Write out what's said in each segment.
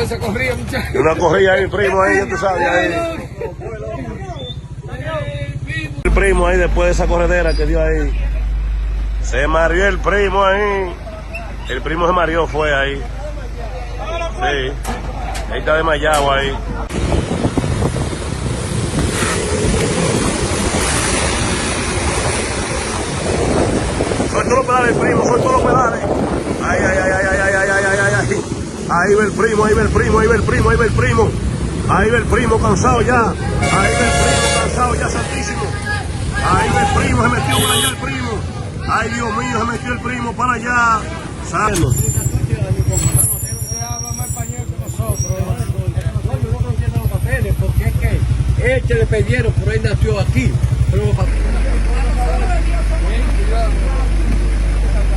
esa corrida, muchachos. Una corrida ahí, primo, ahí, ya tú sabes, ahí. El primo ahí, después de esa corredera que dio ahí. Se mareó el primo ahí. El primo se mareó, fue ahí. Sí. Ahí está desmayado ahí. Suelto los pedales, primo, suelto los pedales. Ay, ay, ay, ay, ay, ay, ay, ay, ay, ay. Ahí va el primo, ahí va el primo, ahí va el primo, ahí va el primo. Ahí va el primo cansado ya. Ahí va el primo cansado ya, santísimo. Ahí va el primo, se metió para allá el primo. Ay, Dios mío, se metió el primo para allá. ¿Sabes? Porque es que él se le pidieron, pero él nació aquí. Pero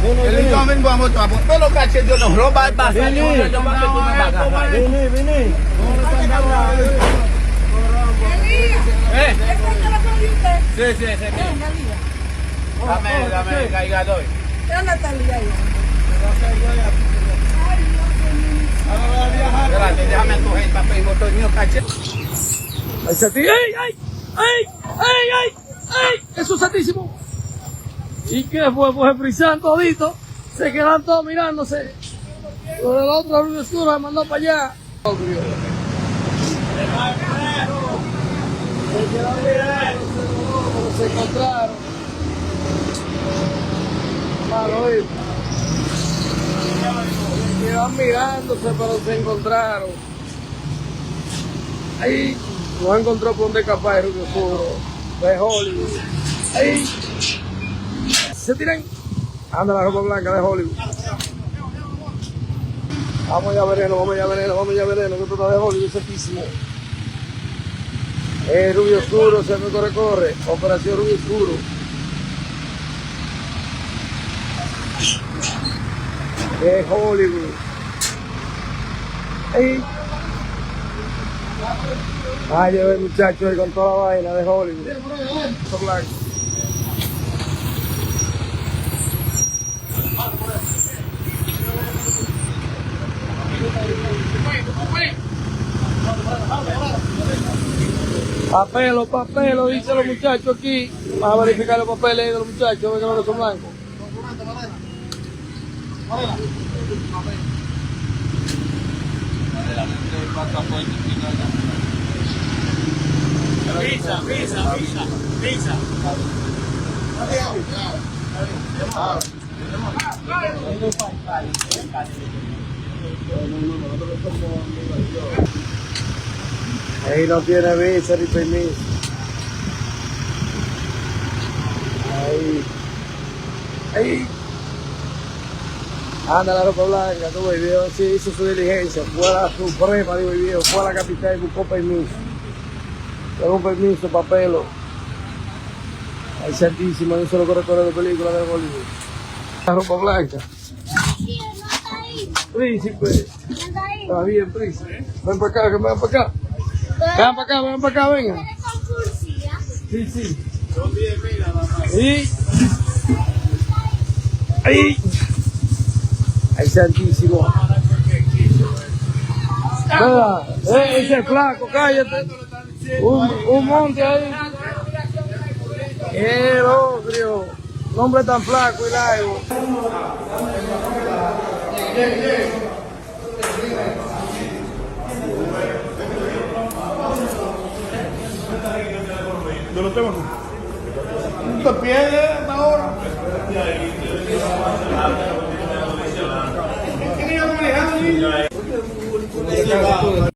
El domingo vamos a poner los cachetes, nos roba el pasaje. Vení. Sí. Dame el cargador. ¿Dónde está el día? Espérate, déjame coger el papel y botón mío cachete. ¡Ay! ¡Eso es santísimo! ¿Y qué fue? Pues se frisan todito. Se quedan todos mirándose. Lo del otro Rubio Oscuro se mandó para allá. Se quedaron mirándose, se encontraron. Malo, ¿viste? Se quedaron mirándose, pero se encontraron. Ahí no encontró por dónde escapar el Rubio Oscuro de Hollywood. Ahí se tiran. Anda la ropa blanca de Hollywood. Vamos ya veneno, que esto está de Hollywood, cerquísimo. Rubio Oscuro, se me corre. Operación Rubio Oscuro. Hollywood. Ahí. Ay, lleva el muchacho ahí con toda la vaina de Hollywood. Esto blanco. Papelo, dicen los muchachos aquí. Vamos a verificar los papeles de los muchachos, ven que no son blancos. Visa. Ahí no tiene visa ni permiso. Ahí. Anda la ropa blanca, tú el video sí hizo su diligencia, fue a la Suprema, digo el video, fue a la capital y buscó permiso. Tengo un permiso, papelo. Ahí santísimo, ahí solo correctores de película de Bolívar. La ropa blanca. Príncipe. Está bien, príncipe. Ven para acá, ven para acá. Ven para acá, venga. Sí. Ahí santísimo. Ese flaco, cállate. Un monte ahí. El ogrio. Un hombre tan flaco y largo. Yo lo tengo. ¿Tú te pierdes ahora?